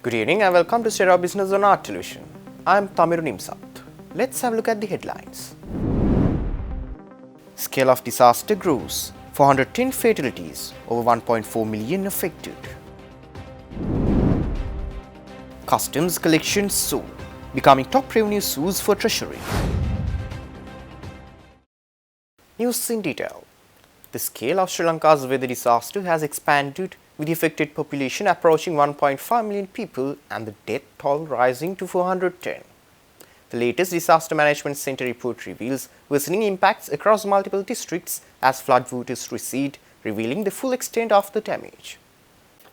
Good evening and welcome to Stereo Business on Art Television. I am Tamiru Nimsat. Let's have a look at the headlines. Scale of disaster grows. 410 fatalities, over 1.4 million affected. Customs collections soar, becoming top revenue source for Treasury. News in detail. The scale of Sri Lanka's weather disaster has expanded, with the affected population approaching 1.5 million people and the death toll rising to 410. The latest Disaster Management Centre report reveals worsening impacts across multiple districts as floodwaters recede, revealing the full extent of the damage.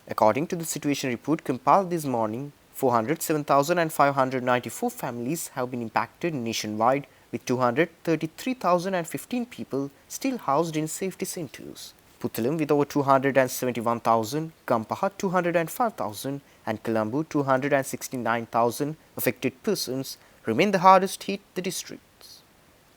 According to the situation report compiled this morning, 407,594 families have been impacted nationwide, with 233,015 people still housed in safety centres. Puttalam with over 271,000, Gampaha 205,000 and Colombo 269,000 affected persons remain the hardest hit the districts.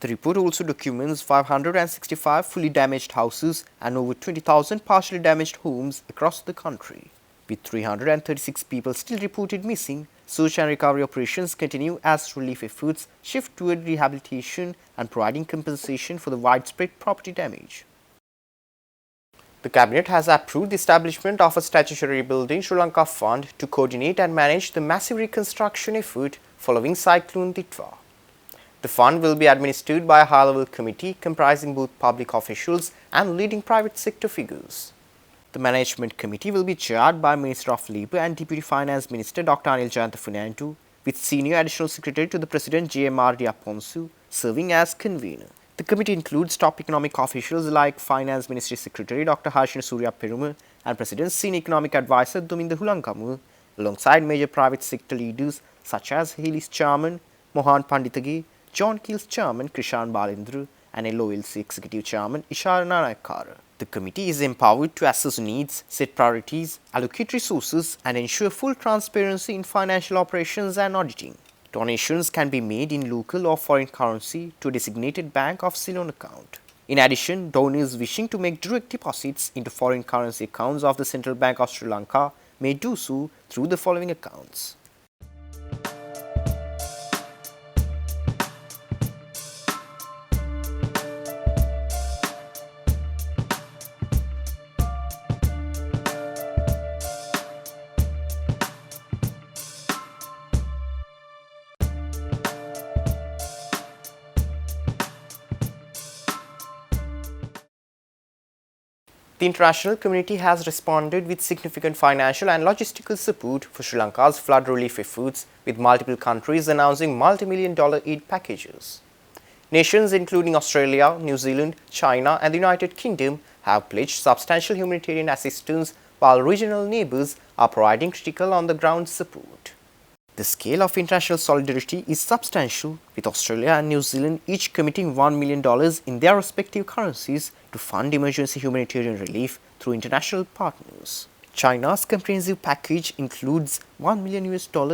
The report also documents 565 fully damaged houses and over 20,000 partially damaged homes across the country. With 336 people still reported missing, search and recovery operations continue as relief efforts shift toward rehabilitation and providing compensation for the widespread property damage. The Cabinet has approved the establishment of a statutory Rebuilding Sri Lanka Fund to coordinate and manage the massive reconstruction effort following Cyclone Ditwa. The fund will be administered by a high-level committee comprising both public officials and leading private sector figures. The management committee will be chaired by Minister of Labour and Deputy Finance Minister Dr. Anil Jayantha Funandu, with Senior Additional Secretary to the President J.M.R. Diaponsu serving as convener. The committee includes top economic officials like Finance Ministry Secretary Dr. Harshina Surya Peruma and President's Senior Economic Advisor Duminda Hulankamu, alongside major private sector leaders such as Haley's Chairman Mohan Panditage, John Keel's Chairman Krishan Balendra, and LOLC Executive Chairman Ishara Nanayakkara. The committee is empowered to assess needs, set priorities, allocate resources, and ensure full transparency in financial operations and auditing. Donations can be made in local or foreign currency to a designated bank of Ceylon account. In addition, donors wishing to make direct deposits into foreign currency accounts of the Central Bank of Sri Lanka may do so through the following accounts. The international community has responded with significant financial and logistical support for Sri Lanka's flood relief efforts, with multiple countries announcing multi-million-dollar aid packages. Nations including Australia, New Zealand, China and the United Kingdom have pledged substantial humanitarian assistance, while regional neighbours are providing critical on-the-ground support. The scale of international solidarity is substantial, with Australia and New Zealand each committing $1 million in their respective currencies to fund emergency humanitarian relief through international partners. China's comprehensive package includes $1 million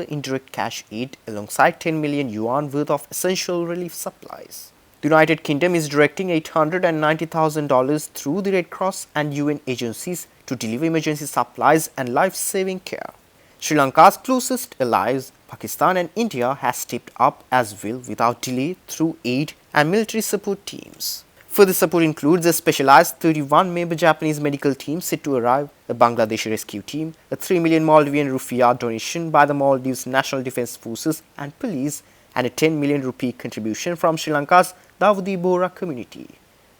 in direct cash aid alongside 10 million yuan worth of essential relief supplies. The United Kingdom is directing $890,000 through the Red Cross and UN agencies to deliver emergency supplies and life-saving care. Sri Lanka's closest allies, Pakistan and India, has stepped up as well without delay through aid and military support teams. Further support includes a specialized 31-member Japanese medical team set to arrive, a Bangladeshi rescue team, a 3 million Maldivian rupiah donation by the Maldives National Defence Forces and Police, and a 10 million rupee contribution from Sri Lanka's Dawoodi Bohra community.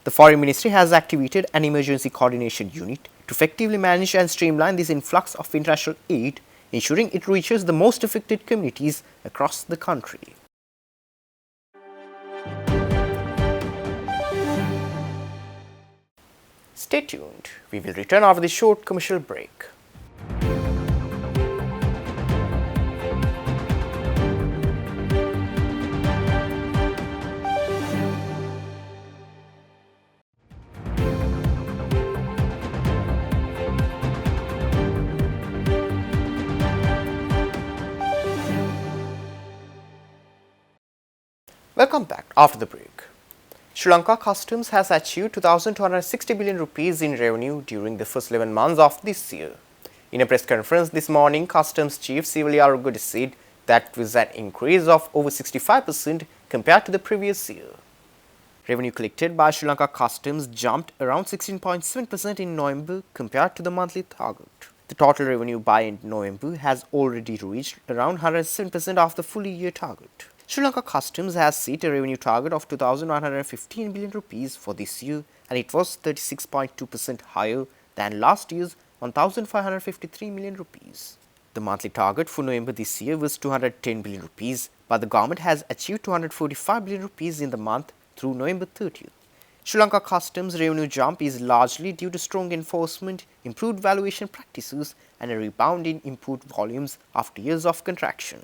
The Foreign Ministry has activated an emergency coordination unit to effectively manage and streamline this influx of international aid, ensuring it reaches the most affected communities across the country. Stay tuned. We will return after this short commercial break. Welcome back after the break. Sri Lanka Customs has achieved 2,260 billion rupees in revenue during the first 11 months of this year. In a press conference this morning, Customs Chief Sivali Arugodi said that was an increase of over 65% compared to the previous year. Revenue collected by Sri Lanka Customs jumped around 16.7% in November compared to the monthly target. The total revenue by end November has already reached around 107% of the full year target. Sri Lanka Customs has set a revenue target of 2,115 billion rupees for this year, and it was 36.2% higher than last year's 1,553 million rupees. The monthly target for November this year was 210 billion rupees, but the government has achieved 245 billion rupees in the month through November 30th. Sri Lanka Customs revenue jump is largely due to strong enforcement, improved valuation practices, and a rebound in import volumes after years of contraction.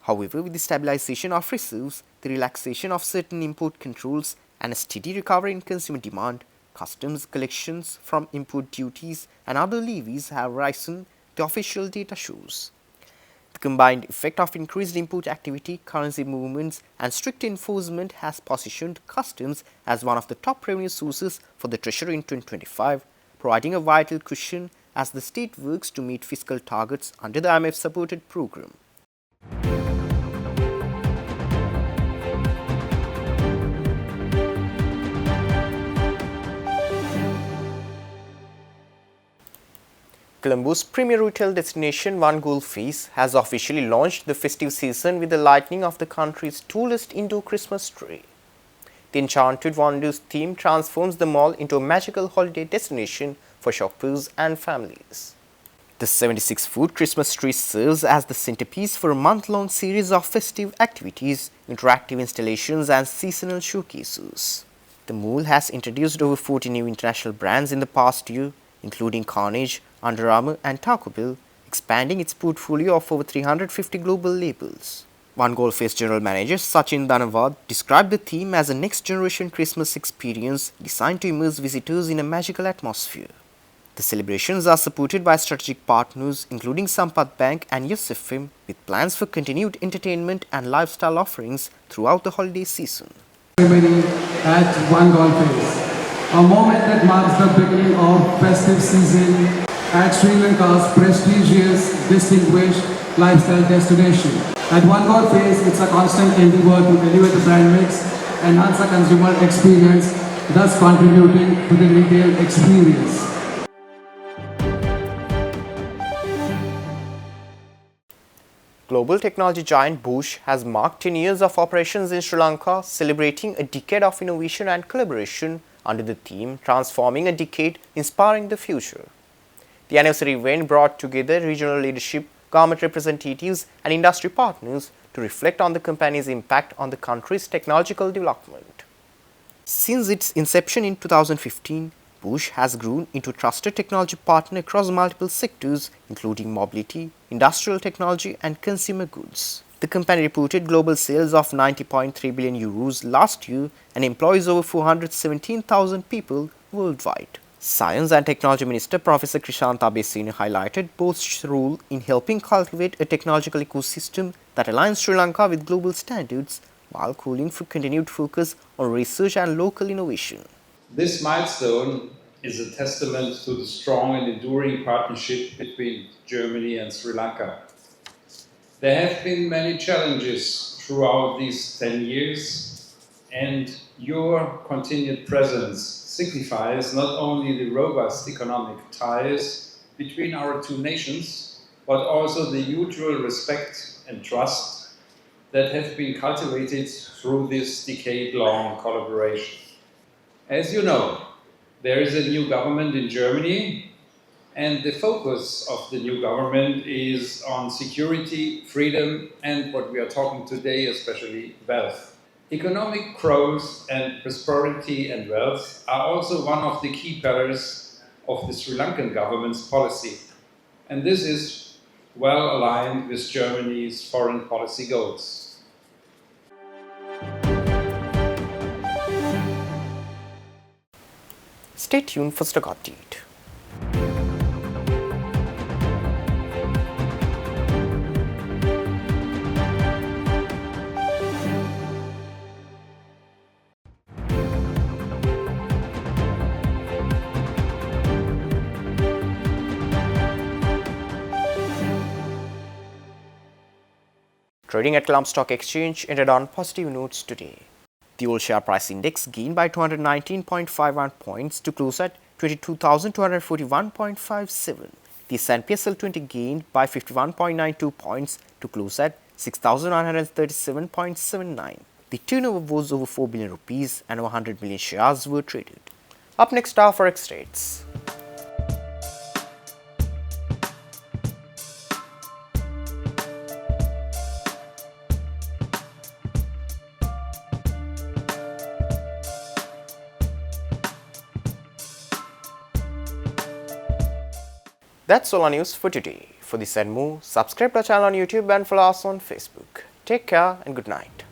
However, with the stabilization of reserves, the relaxation of certain import controls, and a steady recovery in consumer demand, customs collections from import duties and other levies have risen, the official data shows. The combined effect of increased import activity, currency movements, and strict enforcement has positioned customs as one of the top revenue sources for the Treasury in 2025, providing a vital cushion as the state works to meet fiscal targets under the IMF-supported program. Colombo's premier retail destination One Goal Face has officially launched the festive season with the lighting of the country's tallest indoor Christmas tree. The Enchanted Wonders theme transforms the mall into a magical holiday destination for shoppers and families. The 76-foot Christmas tree serves as the centerpiece for a month-long series of festive activities, interactive installations, and seasonal showcases. The mall has introduced over 40 new international brands in the past year, including Carnage, Under Armour, and Taco Bell, expanding its portfolio of over 350 global labels. One Goal Face General Manager Sachin Dhanawad described the theme as a next-generation Christmas experience designed to immerse visitors in a magical atmosphere. The celebrations are supported by strategic partners including Sampath Bank and Yes FM, with plans for continued entertainment and lifestyle offerings throughout the holiday season. Ceremony at One Goal Face, a moment that marks the beginning of festive season at Sri Lanka's prestigious, distinguished lifestyle destination. At One Goal Face, it's a constant endeavor to elevate the brand mix, enhance the consumer experience, thus contributing to the retail experience. Global technology giant Bosch has marked 10 years of operations in Sri Lanka, celebrating a decade of innovation and collaboration under the theme Transforming a Decade, Inspiring the Future. The anniversary event brought together regional leadership, government representatives, and industry partners to reflect on the company's impact on the country's technological development. Since its inception in 2015, Bosch has grown into a trusted technology partner across multiple sectors, including mobility, industrial technology, and consumer goods. The company reported global sales of 90.3 billion euros last year and employs over 417,000 people worldwide. Science and Technology Minister Professor Krishant Abesini highlighted Bosch's role in helping cultivate a technological ecosystem that aligns Sri Lanka with global standards, while calling for continued focus on research and local innovation. This milestone is a testament to the strong and enduring partnership between Germany and Sri Lanka. There have been many challenges throughout these 10 years, and your continued presence signifies not only the robust economic ties between our two nations, but also the mutual respect and trust that have been cultivated through this decade-long collaboration. As you know, there is a new government in Germany, and the focus of the new government is on security, freedom, and what we are talking today, especially wealth. Economic growth and prosperity and wealth are also one of the key pillars of the Sri Lankan government's policy, and this is well aligned with Germany's foreign policy goals. Stay tuned for stock update. Trading at Colombo Stock Exchange ended on positive notes today. The All Share Price Index gained by 219.51 points to close at 22,241.57. The S&P SL20 gained by 51.92 points to close at 6,937.79. The turnover was over 4 billion rupees and over 100 million shares were traded. Up next are forex rates. That's all our news for today. For this and more, subscribe to our channel on YouTube and follow us on Facebook. Take care and good night.